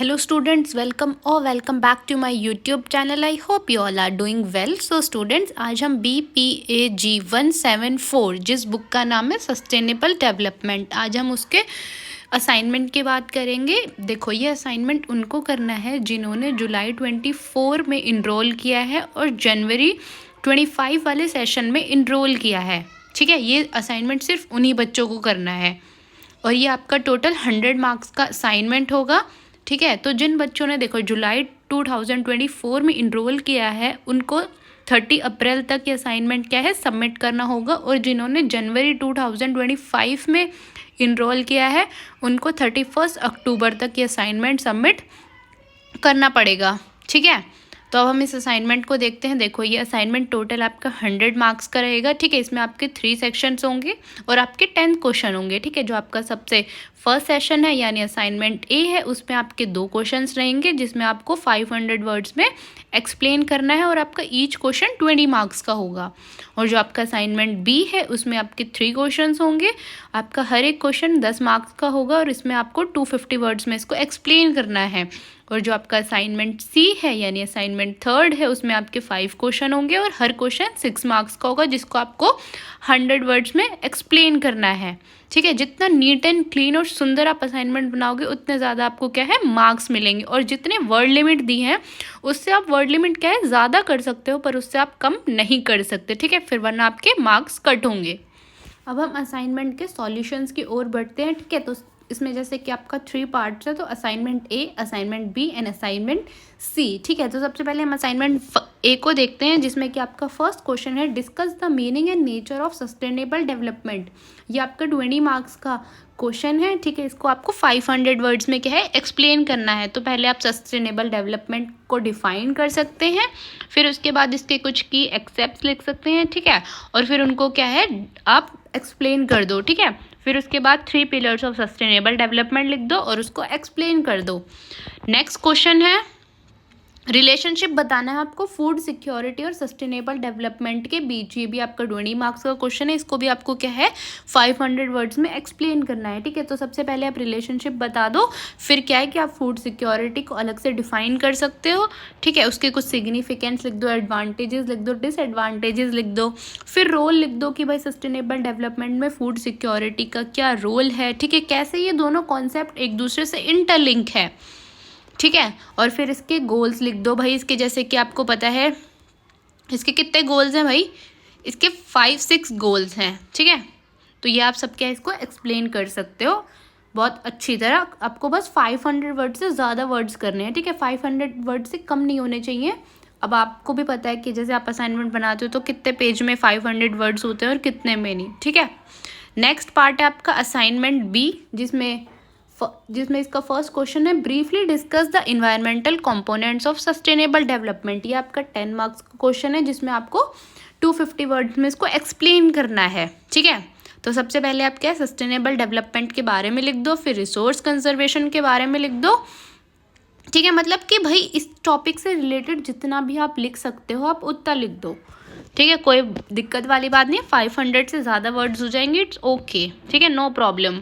Hello students, welcome back to my YouTube channel. I hope you all are doing well. So students, आज हम BPAG 174 जिस book का नाम है sustainable development, आज हम उसके असाइनमेंट की बात करेंगे। देखो, ये असाइनमेंट उनको करना है जिन्होंने जुलाई 24 में इनरोल किया है और जनवरी 25 वाले सेशन में इनरोल किया है। ठीक है, ये असाइनमेंट सिर्फ उन्हीं बच्चों को करना है और ये आपका टोटल 100 मार्क्स का असाइनमेंट होगा। ठीक है, तो जिन बच्चों ने देखो जुलाई 2024 में इनरोल किया है उनको 30 अप्रैल तक ये असाइनमेंट क्या है सबमिट करना होगा, और जिन्होंने जनवरी 2025 में इनरोल किया है उनको 31 अक्टूबर तक ये असाइनमेंट सबमिट करना पड़ेगा। ठीक है, तो अब हम इस असाइनमेंट को देखते हैं। देखो, ये असाइनमेंट टोटल आपका 100 मार्क्स का रहेगा। ठीक है, इसमें आपके 3 सेक्शंस होंगे और आपके 10 क्वेश्चन होंगे। ठीक है, जो आपका सबसे फर्स्ट सेशन है यानी असाइनमेंट ए है, उसमें आपके 2 क्वेश्चंस रहेंगे जिसमें आपको 500 वर्ड्स में एक्सप्लेन करना है और आपका ईच क्वेश्चन 20 मार्क्स का होगा। और जो आपका असाइनमेंट बी है उसमें आपके 3 क्वेश्चंस होंगे, आपका हर एक क्वेश्चन 10 मार्क्स का होगा और इसमें आपको 250 वर्ड्स में इसको एक्सप्लेन करना है। और जो आपका असाइनमेंट सी है यानी असाइनमेंट थर्ड है, उसमें आपके 5 क्वेश्चन होंगे और हर क्वेश्चन 6 मार्क्स का होगा जिसको आपको 100 वर्ड्स में एक्सप्लेन करना है। ठीक है, जितना नीट एंड क्लीन और सुंदर आप असाइनमेंट बनाओगे उतने ज़्यादा आपको क्या है मार्क्स मिलेंगे। और जितने वर्ड लिमिट दी हैं उससे आप वर्ड लिमिट क्या है ज़्यादा कर सकते हो, पर उससे आप कम नहीं कर सकते। ठीक है, फिर वरना आपके मार्क्स कट होंगे। अब हम असाइनमेंट के सॉल्यूशंस की ओर बढ़ते हैं। ठीक है, तो इसमें जैसे कि आपका 3 पार्ट्स है, तो assignment A, assignment B and assignment C. ठीक है, तो सबसे पहले हम असाइनमेंट ए को देखते हैं जिसमें कि आपका फर्स्ट क्वेश्चन है discuss the meaning and nature of sustainable development. ये आपका 20 मार्क्स का क्वेश्चन है। ठीक है, इसको आपको 500 वर्ड्स में क्या है एक्सप्लेन करना है। तो पहले आप सस्टेनेबल डेवलपमेंट को डिफाइन कर सकते हैं, फिर उसके बाद इसके कुछ की एक्सेप्ट्स लिख सकते हैं। ठीक है, और फिर उनको क्या है आप एक्सप्लेन कर दो। ठीक है, फिर उसके बाद 3 पिलर्स ऑफ सस्टेनेबल डेवलपमेंट लिख दो और उसको एक्सप्लेन कर दो। नेक्स्ट क्वेश्चन है रिलेशनशिप बताना है आपको फूड सिक्योरिटी और सस्टेनेबल डेवलपमेंट के बीच। ये भी आपका 20 मार्क्स का क्वेश्चन है, इसको भी आपको क्या है 500 वर्ड्स में एक्सप्लेन करना है। ठीक है, तो सबसे पहले आप रिलेशनशिप बता दो, फिर क्या है कि आप फूड सिक्योरिटी को अलग से डिफाइन कर सकते हो। ठीक है, उसके कुछ सिग्निफिकेंस लिख दो, एडवांटेजेस लिख दो, डिसएडवांटेजेस लिख दो, फिर रोल लिख दो कि भाई सस्टेनेबल डेवलपमेंट में फूड सिक्योरिटी का क्या रोल है। ठीक है, कैसे ये दोनों कॉन्सेप्ट एक दूसरे से इंटरलिंक है। ठीक है, और फिर इसके गोल्स लिख दो भाई। इसके जैसे कि आपको पता है इसके कितने गोल्स हैं भाई, इसके 5-6 गोल्स हैं। ठीक है, तो ये आप सब क्या इसको एक्सप्लेन कर सकते हो बहुत अच्छी तरह। आपको बस 500 वर्ड से ज़्यादा वर्ड्स करने हैं। ठीक है, 500 वर्ड से कम नहीं होने चाहिए। अब आपको भी पता है कि जैसे आप असाइनमेंट बनाते हो तो कितने पेज में 500 वर्ड्स होते हैं और कितने में नहीं। ठीक है, नेक्स्ट पार्ट है आपका असाइनमेंट बी जिसमें इसका फर्स्ट क्वेश्चन है briefly discuss the environmental components of sustainable development. ये आपका 10 मार्क्स का क्वेश्चन है जिसमें आपको 250 वर्ड्स में इसको एक्सप्लेन करना है। ठीक है, तो सबसे पहले आप क्या सस्टेनेबल डेवलपमेंट के बारे में लिख दो, फिर रिसोर्स कंजर्वेशन के बारे में लिख दो। ठीक है, मतलब कि भाई इस टॉपिक से रिलेटेड जितना भी आप लिख सकते हो आप उतना लिख दो। ठीक है, कोई दिक्कत वाली बात नहीं, 500 से ज़्यादा वर्ड्स हो जाएंगे, इट्स ओके। ठीक है, नो प्रॉब्लम।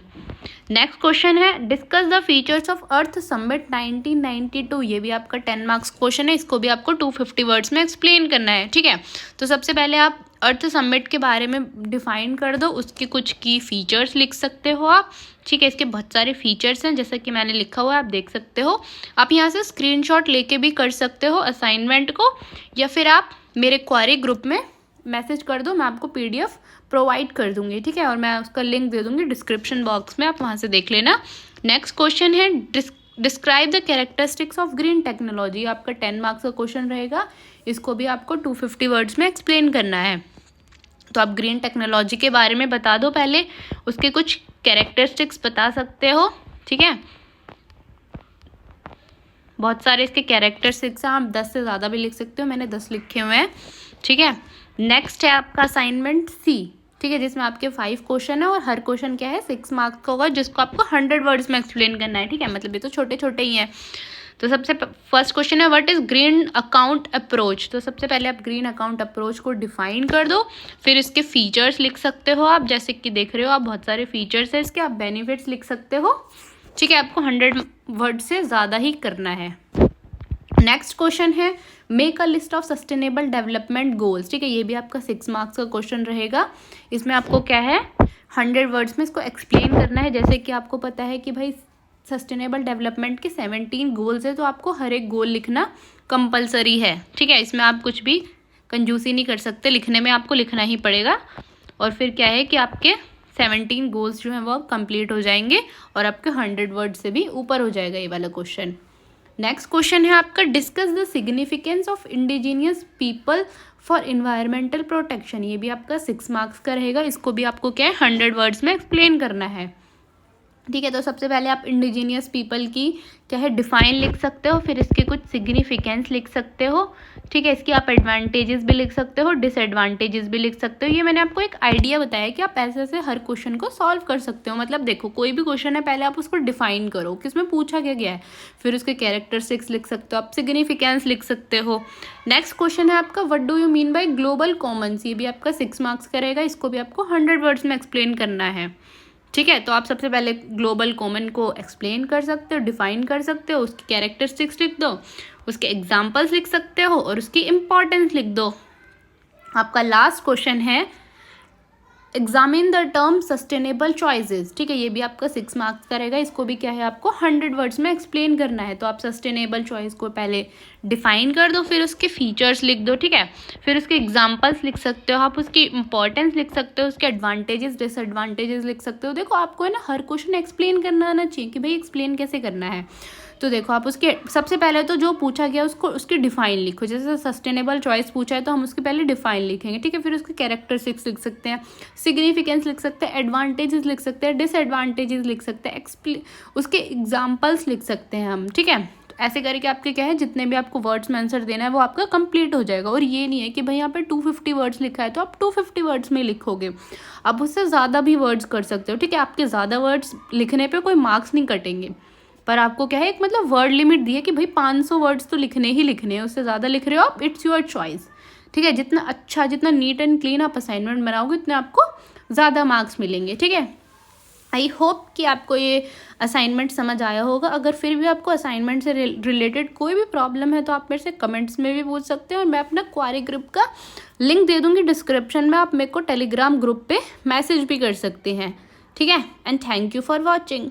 नेक्स्ट क्वेश्चन है discuss the features of earth summit 1992। ये भी आपका 10 मार्क्स क्वेश्चन है, इसको भी आपको 250 वर्ड्स में एक्सप्लेन करना है। ठीक है, तो सबसे पहले आप अर्थ समिट के बारे में डिफाइन कर दो, उसके कुछ की फीचर्स लिख सकते हो आप। ठीक है, इसके बहुत सारे फीचर्स हैं जैसा कि मैंने लिखा हुआ है, आप देख सकते हो। आप यहाँ से स्क्रीनशॉट लेके भी कर सकते हो असाइनमेंट को, या फिर आप मेरे क्वारी ग्रुप में मैसेज कर दो, मैं आपको PDF प्रोवाइड कर दूंगी। ठीक है, और मैं उसका लिंक दे दूंगी डिस्क्रिप्शन बॉक्स में, आप वहाँ से देख लेना। नेक्स्ट क्वेश्चन है describe the characteristics of green technology. आपका 10 मार्क्स का क्वेश्चन रहेगा, इसको भी आपको 250 वर्ड्स में एक्सप्लेन करना है। तो आप ग्रीन टेक्नोलॉजी के बारे में बता दो, पहले उसके कुछ कैरेक्टरिस्टिक्स बता सकते हो। ठीक है, बहुत सारे इसके कैरेक्टरिस्टिक्स हैं, आप 10 से ज़्यादा भी लिख सकते हो, मैंने 10 लिखे हुए हैं। ठीक है, नेक्स्ट है आपका असाइनमेंट सी। ठीक है, जिसमें आपके 5 क्वेश्चन है और हर क्वेश्चन क्या है 6 मार्क्स का होगा जिसको आपको 100 वर्ड्स में एक्सप्लेन करना है। ठीक है, मतलब ये तो छोटे छोटे ही हैं। तो सबसे फर्स्ट क्वेश्चन है what is green account approach. तो सबसे पहले आप ग्रीन अकाउंट अप्रोच को डिफाइन कर दो, फिर इसके फीचर्स लिख सकते हो आप, जैसे कि देख रहे हो आप बहुत सारे फीचर्स है इसके, आप बेनिफिट्स लिख सकते हो। ठीक है, आपको 100 वर्ड से ज़्यादा ही करना है। नेक्स्ट क्वेश्चन है make a list of sustainable development goals. ठीक है, ये भी आपका 6 मार्क्स का क्वेश्चन रहेगा। इसमें आपको क्या है 100 वर्ड्स में इसको एक्सप्लेन करना है। जैसे कि आपको पता है कि भाई सस्टेनेबल डेवलपमेंट के 17 गोल्स है, तो आपको हर एक गोल लिखना कंपलसरी है। ठीक है, इसमें आप कुछ भी कंजूसी नहीं कर सकते, लिखने में आपको लिखना ही पड़ेगा। और फिर क्या है कि आपके 17 गोल्स जो हैं वो कंप्लीट हो जाएंगे और आपके 100 वर्ड से भी ऊपर हो जाएगा ये वाला क्वेश्चन। नेक्स्ट क्वेश्चन है आपका discuss the significance of indigenous people for environmental protection. ये भी आपका 6 मार्क्स का रहेगा। इसको भी आपको क्या है 100 वर्ड्स में एक्सप्लेन करना है। ठीक है, तो सबसे पहले आप इंडिजीनियस पीपल की क्या है डिफाइन लिख सकते हो, फिर इसके कुछ सिग्निफिकेंस लिख सकते हो। ठीक है, इसकी आप एडवांटेजेस भी लिख सकते हो, डिसएडवांटेजेस भी लिख सकते हो। ये मैंने आपको एक आइडिया बताया कि आप ऐसे ऐसे हर क्वेश्चन को सॉल्व कर सकते हो। मतलब देखो कोई भी क्वेश्चन है, पहले आप उसको डिफाइन करो कि उसमें पूछा क्या गया है, फिर उसके कैरेक्टरिस्टिक्स लिख सकते हो, आप सिग्निफिकेंस लिख सकते हो। नेक्स्ट क्वेश्चन है आपका what do you mean by global Commons. ये भी आपका 6 मार्क्स का रहेगा। इसको भी आपको 100 वर्ड्स में एक्सप्लेन करना है। ठीक है, तो आप सबसे पहले ग्लोबल कॉमन को एक्सप्लेन कर सकते हो, डिफाइन कर सकते हो, उसकी कैरेक्टरिस्टिक्स लिख दो, उसके एग्जांपल्स लिख सकते हो और उसकी इम्पॉर्टेंस लिख दो। आपका लास्ट क्वेश्चन है examine the term sustainable choices. ठीक है, ये भी आपका 6 मार्क्स का रहेगा। इसको भी क्या है आपको 100 वर्ड्स में एक्सप्लेन करना है। तो आप सस्टेनेबल चॉइस को पहले डिफाइन कर दो, फिर उसके फीचर्स लिख दो। ठीक है, फिर उसके एग्जांपल्स लिख सकते हो, आप उसकी इंपॉर्टेंस लिख सकते हो, उसके एडवांटेजेस डिसएडवांटेजेस लिख सकते हो। देखो आपको है ना हर क्वेश्चन एक्सप्लेन करना आना चाहिए कि भाई एक्सप्लेन कैसे करना है। तो देखो आप उसके सबसे पहले तो जो पूछा गया उसको उसकी डिफाइन लिखो। जैसे सस्टेनेबल चॉइस पूछा है तो हम उसके पहले डिफाइन लिखेंगे। ठीक है, फिर उसके कैरेक्टरिस्टिक्स लिख सकते हैं, सिग्निफिकेंस लिख सकते हैं, एडवांटेजेस लिख सकते हैं, डिसएडवांटेजेस लिख सकते हैं, उसके एग्जाम्पल्स लिख सकते हैं हम। ठीक है, ऐसे करके आपके क्या है जितने भी आपको वर्ड्स में आंसर देना है वो आपका कंप्लीट हो जाएगा। और ये नहीं है कि भाई यहाँ पे 250 वर्ड्स लिखा है तो आप 250 वर्ड्स में लिखोगे, आप उससे ज़्यादा भी वर्ड्स कर सकते हो। ठीक है, आपके ज़्यादा वर्ड्स लिखने पे कोई मार्क्स नहीं कटेंगे, पर आपको क्या है एक मतलब वर्ड लिमिट दी है कि भाई 500 वर्ड्स तो लिखने ही लिखने हैं। उससे ज़्यादा लिख रहे हो आप, इट्स योर चॉइस। ठीक है, जितना अच्छा जितना नीट एंड क्लीन आप असाइनमेंट बनाओगे उतने आपको ज़्यादा मार्क्स मिलेंगे। ठीक है, आई होप कि आपको ये असाइनमेंट समझ आया होगा। अगर फिर भी आपको असाइनमेंट से रिलेटेड कोई भी प्रॉब्लम है तो आप मेरे से कमेंट्स में भी पूछ सकते हैं और मैं अपना क्वारी ग्रुप का लिंक दे दूँगी डिस्क्रिप्शन में। आप मेरे को टेलीग्राम ग्रुप पे मैसेज भी कर सकते हैं। ठीक है, and thank you for watching.